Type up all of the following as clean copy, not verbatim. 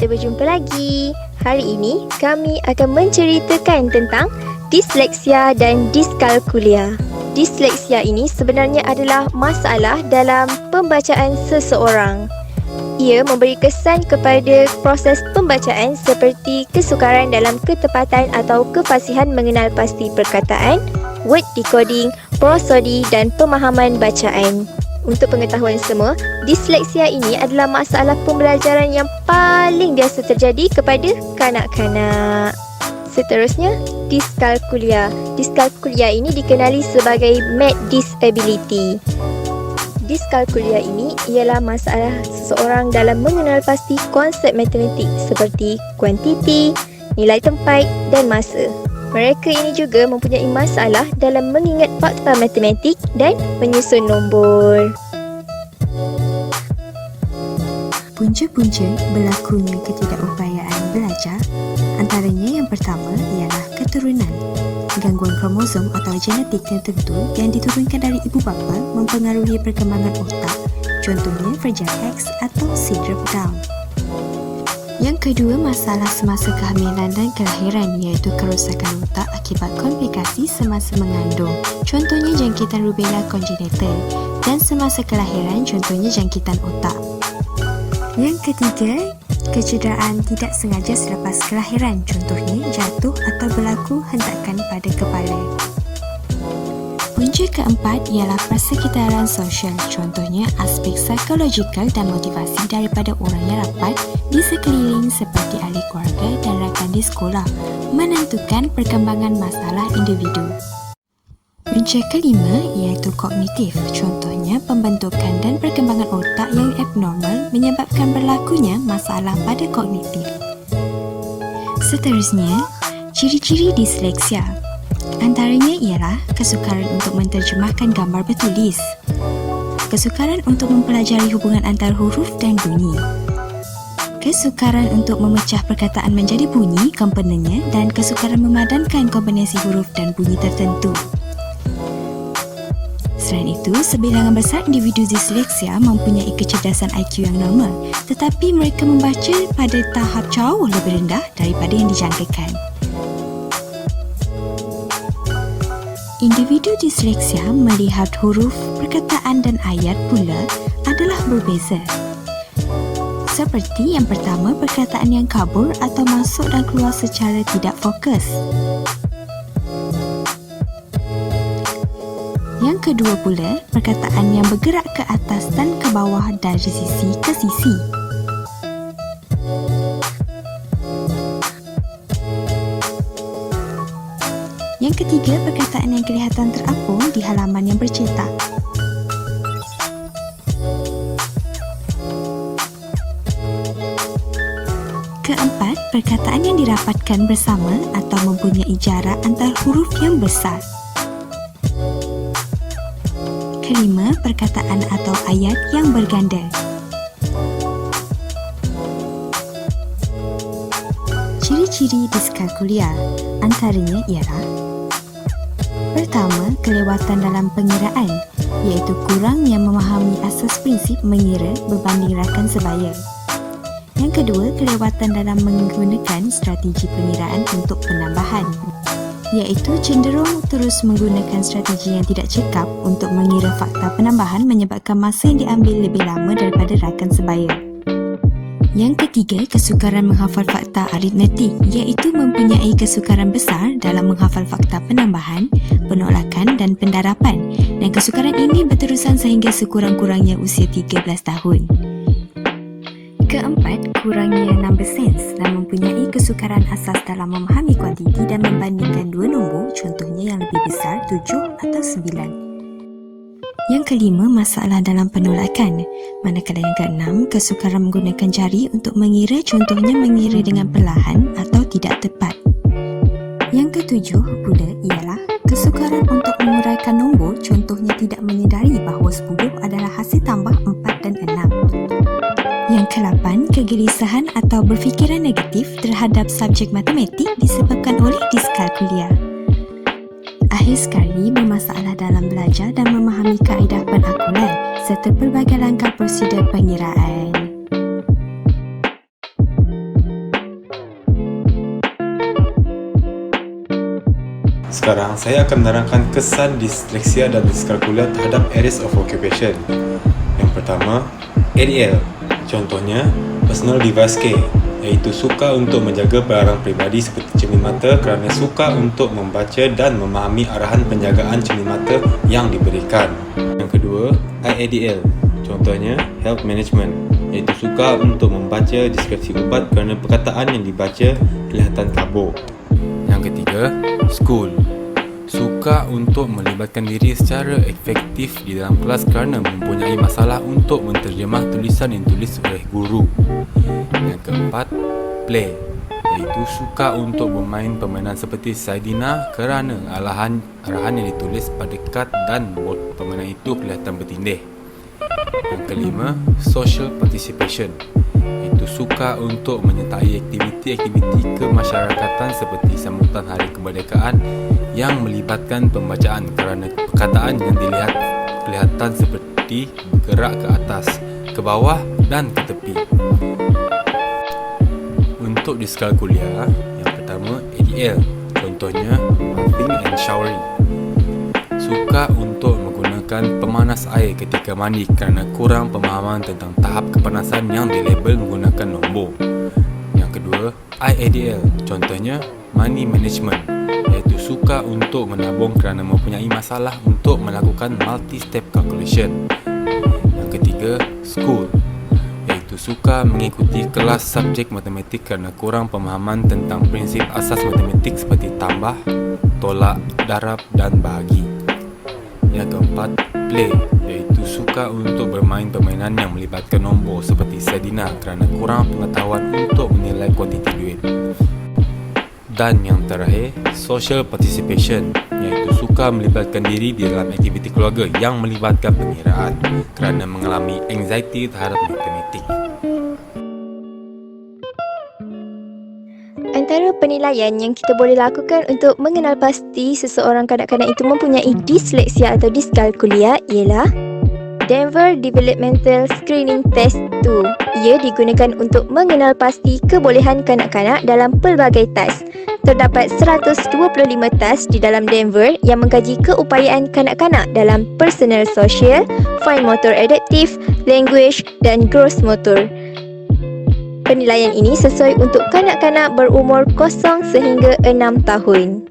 kita berjumpa lagi. Hari ini kami akan menceritakan tentang disleksia dan diskalkulia. Disleksia ini sebenarnya adalah masalah dalam pembacaan seseorang. Ia memberi kesan kepada proses pembacaan seperti kesukaran dalam ketepatan atau kefasihan mengenal pasti perkataan, word decoding, prosodi dan pemahaman bacaan. Untuk pengetahuan semua, disleksia ini adalah masalah pembelajaran yang paling biasa terjadi kepada kanak-kanak. Seterusnya, diskalkulia. Diskalkulia ini dikenali sebagai math disability. Diskalkulia ini ialah masalah seseorang dalam mengenal pasti konsep matematik seperti kuantiti, nilai tempat dan masa. Mereka ini juga mempunyai masalah dalam mengingat fakta matematik dan menyusun nombor. Punca-punca berlakunya ketidakupayaan belajar, antaranya yang pertama ialah keturunan. Gangguan kromosom atau genetik tertentu yang diturunkan dari ibu bapa mempengaruhi perkembangan otak, contohnya Fragile X atau sindrom Down. Yang kedua, masalah semasa kehamilan dan kelahiran iaitu kerosakan otak akibat komplikasi semasa mengandung, contohnya jangkitan rubella congenital, dan semasa kelahiran, contohnya jangkitan otak. Yang ketiga, kecederaan tidak sengaja selepas kelahiran, contohnya jatuh atau berlaku hentakan pada kepala. Punca keempat ialah persekitaran sosial, contohnya aspek psikologikal dan motivasi daripada orang yang rapat di sekeliling seperti ahli keluarga dan rakan di sekolah, menentukan perkembangan masalah individu. Punca kelima iaitu kognitif, contohnya pembentukan dan perkembangan otak yang abnormal menyebabkan berlakunya masalah pada kognitif. Seterusnya, ciri-ciri disleksia. Antaranya ialah kesukaran untuk menterjemahkan gambar bertulis, kesukaran untuk mempelajari hubungan antar huruf dan bunyi, kesukaran untuk memecah perkataan menjadi bunyi komponennya dan kesukaran memadankan kombinasi huruf dan bunyi tertentu. Selain itu, sebilangan besar individu disleksia mempunyai kecerdasan IQ yang normal, tetapi mereka membaca pada tahap jauh lebih rendah daripada yang dijangkakan. Individu disleksia melihat huruf, perkataan dan ayat pula adalah berbeza. Seperti yang pertama, perkataan yang kabur atau masuk dan keluar secara tidak fokus. Yang kedua pula, perkataan yang bergerak ke atas dan ke bawah dari sisi ke sisi. Yang ketiga, perkataan yang kelihatan terapung di halaman yang bercetak. Keempat, perkataan yang dirapatkan bersama atau mempunyai jarak antar huruf yang besar. Kelima, perkataan atau ayat yang berganda. Ciri-ciri diskalkulia antaranya ialah: pertama, kelewatan dalam pengiraan, iaitu kurang yang memahami asas prinsip mengira berbanding rakan sebaya. Yang kedua, kelewatan dalam menggunakan strategi pengiraan untuk penambahan, iaitu cenderung terus menggunakan strategi yang tidak cekap untuk mengira fakta penambahan menyebabkan masa yang diambil lebih lama daripada rakan sebaya. Yang ketiga, kesukaran menghafal fakta aritmetik, iaitu mempunyai kesukaran besar dalam menghafal fakta penambahan, penolakan dan pendarapan, dan kesukaran ini berterusan sehingga sekurang-kurangnya usia 13 tahun. Keempat, kurangnya number sense dan mempunyai kesukaran asas dalam memahami kuantiti dan membandingkan dua nombor, contohnya yang lebih besar 7 atau 9. Yang kelima, masalah dalam penolakan, manakala yang keenam, kesukaran menggunakan jari untuk mengira, contohnya mengira dengan perlahan atau tidak tepat. Yang ketujuh pula ialah kesukaran untuk menguraikan nombor, contohnya tidak menyedari bahawa 10 adalah hasil tambah 4 dan 6. Yang ke-8, kegelisahan atau berfikiran negatif terhadap subjek matematik disebabkan oleh diskalkulia. Akhir sekali, bermasalah dalam belajar dan memahami kaedah penakulan serta pelbagai langkah prosedur pengiraan. Sekarang saya akan menerangkan kesan disleksia dan diskalkulia terhadap areas of occupation. Yang pertama, ADL. Contohnya, personal device care, iaitu suka untuk menjaga barang peribadi seperti cermin mata kerana suka untuk membaca dan memahami arahan penjagaan cermin mata yang diberikan. Yang kedua, IADL. Contohnya, health management, iaitu suka untuk membaca deskripsi ubat kerana perkataan yang dibaca kelihatan kabur. Yang ketiga, school. Suka untuk melibatkan diri secara efektif di dalam kelas kerana mempunyai masalah untuk menterjemah tulisan yang ditulis oleh guru. Yang keempat, play, iaitu suka untuk bermain permainan seperti Saidina kerana arahan yang ditulis pada kad dan bot permainan itu kelihatan bertindih. Yang kelima, social participation, iaitu suka untuk menyertai aktiviti-aktiviti kemasyarakatan seperti sambutan Hari Kemerdekaan yang melibatkan pembacaan kerana perkataan yang dilihat kelihatan seperti bergerak ke atas, ke bawah dan ke tepi. Untuk diskalkulia, yang pertama ADL, contohnya bathing and showering. Suka untuk menggunakan pemanas air ketika mandi kerana kurang pemahaman tentang tahap kepanasan yang dilabel menggunakan nombor. Yang kedua, IADL, contohnya money management, iaitu suka untuk menabung kerana mempunyai masalah untuk melakukan multi-step calculation. Yang ketiga, school, iaitu suka mengikuti kelas subjek matematik kerana kurang pemahaman tentang prinsip asas matematik seperti tambah, tolak, darab dan bahagi. Yang keempat, play, iaitu suka untuk bermain permainan yang melibatkan nombor seperti Saidina kerana kurang pengetahuan untuk menilai kuantiti duit. Dan yang terakhir, social participation, iaitu suka melibatkan diri di dalam aktiviti keluarga yang melibatkan pengiraan kerana mengalami anxiety terhadap matematik. Antara penilaian yang kita boleh lakukan untuk mengenal pasti seseorang kanak-kanak itu mempunyai disleksia atau diskalkulia ialah Denver Developmental Screening Test 2. Ia digunakan untuk mengenal pasti kebolehan kanak-kanak dalam pelbagai task. Terdapat 125 task di dalam Denver yang mengkaji keupayaan kanak-kanak dalam personal social, fine motor adaptive, language dan gross motor. Penilaian ini sesuai untuk kanak-kanak berumur 0 sehingga 6 tahun.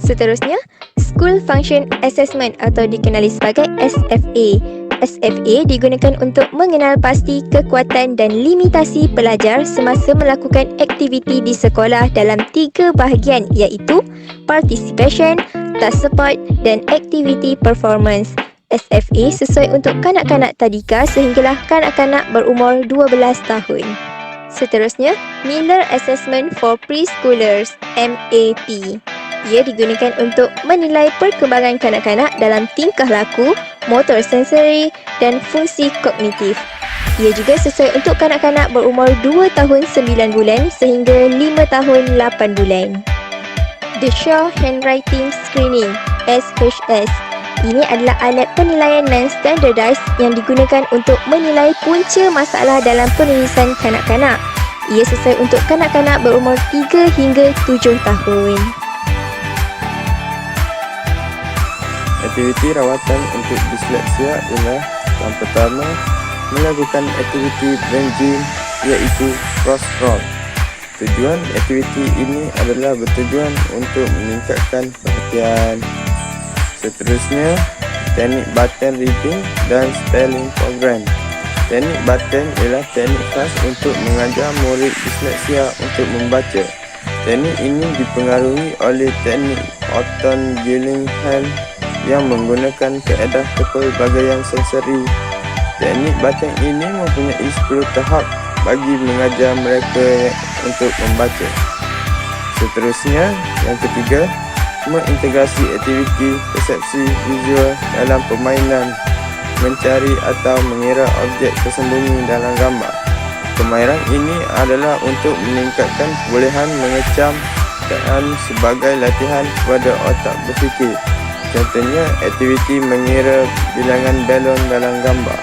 Seterusnya, School Function Assessment atau dikenali sebagai SFA. SFA digunakan untuk mengenal pasti kekuatan dan limitasi pelajar semasa melakukan aktiviti di sekolah dalam 3 bahagian iaitu participation, task support dan activity performance. SFA sesuai untuk kanak-kanak tadika sehinggalah kanak-kanak berumur 12 tahun. Seterusnya, Miller Assessment for Preschoolers (MAP). Ia digunakan untuk menilai perkembangan kanak-kanak dalam tingkah laku, motor sensori dan fungsi kognitif. Ia juga sesuai untuk kanak-kanak berumur 2 tahun 9 bulan sehingga 5 tahun 8 bulan. The Shaw Handwriting Screening (SHS). Ini adalah alat penilaian non-standardized yang digunakan untuk menilai punca masalah dalam penulisan kanak-kanak. Ia sesuai untuk kanak-kanak berumur 3 hingga 7 tahun. Aktiviti rawatan untuk disleksia ialah yang pertama, melakukan aktiviti brain gym iaitu crosswalk. Tujuan aktiviti ini adalah bertujuan untuk meningkatkan perhatian. Seterusnya, teknik button reading dan spelling program. Teknik button ialah teknik khas untuk mengajar murid disleksia untuk membaca. Teknik ini dipengaruhi oleh teknik Orton Gillingham yang menggunakan kaedah kepelbagaian sensori. Teknik button ini mempunyai 10 tahap bagi mengajar mereka untuk membaca. Seterusnya, yang ketiga, mengintegrasi aktiviti persepsi visual dalam permainan, mencari atau mengira objek tersembunyi dalam gambar. Kemahiran ini adalah untuk meningkatkan kebolehan mengecam dan sebagai latihan kepada otak berfikir. Contohnya, aktiviti mengira bilangan balon dalam gambar.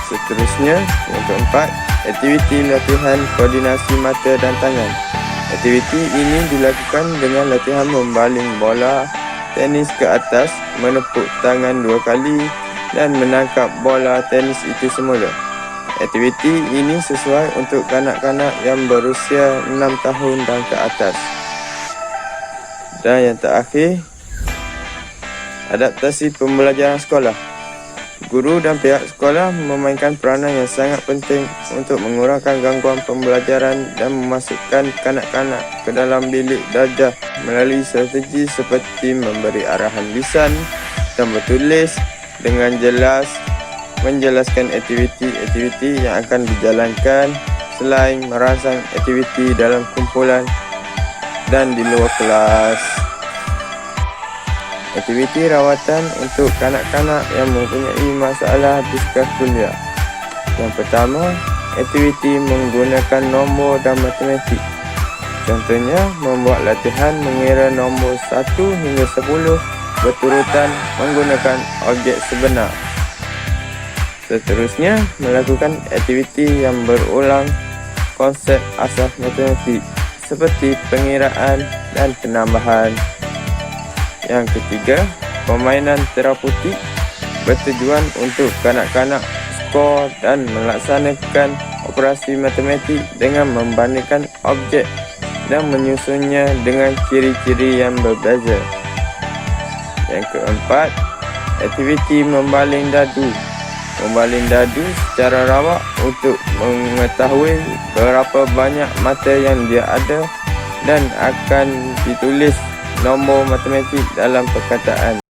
Seterusnya, yang keempat, aktiviti latihan koordinasi mata dan tangan. Aktiviti ini dilakukan dengan latihan membaling bola tenis ke atas, menepuk tangan 2 kali dan menangkap bola tenis itu semula. Aktiviti ini sesuai untuk kanak-kanak yang berusia 6 tahun dan ke atas. Dan yang terakhir, adaptasi pembelajaran sekolah. Guru dan pihak sekolah memainkan peranan yang sangat penting untuk mengurangkan gangguan pembelajaran dan memasukkan kanak-kanak ke dalam bilik darjah melalui strategi seperti memberi arahan lisan dan bertulis dengan jelas, menjelaskan aktiviti-aktiviti yang akan dijalankan selain merangsang aktiviti dalam kumpulan dan di luar kelas. Aktiviti rawatan untuk kanak-kanak yang mempunyai masalah diskalkulia. Yang pertama, aktiviti menggunakan nombor dan matematik. Contohnya, membuat latihan mengira nombor 1 hingga 10 berturutan menggunakan objek sebenar. Seterusnya, melakukan aktiviti yang berulang konsep asas matematik seperti pengiraan dan penambahan. Yang ketiga, permainan terapeutik bertujuan untuk kanak-kanak skor dan melaksanakan operasi matematik dengan membandingkan objek dan menyusunnya dengan ciri-ciri yang berbeza. Yang keempat, aktiviti membaling dadu. Membaling dadu secara rawak untuk mengetahui berapa banyak mata yang dia ada dan akan ditulis nombor matematik dalam perkataan.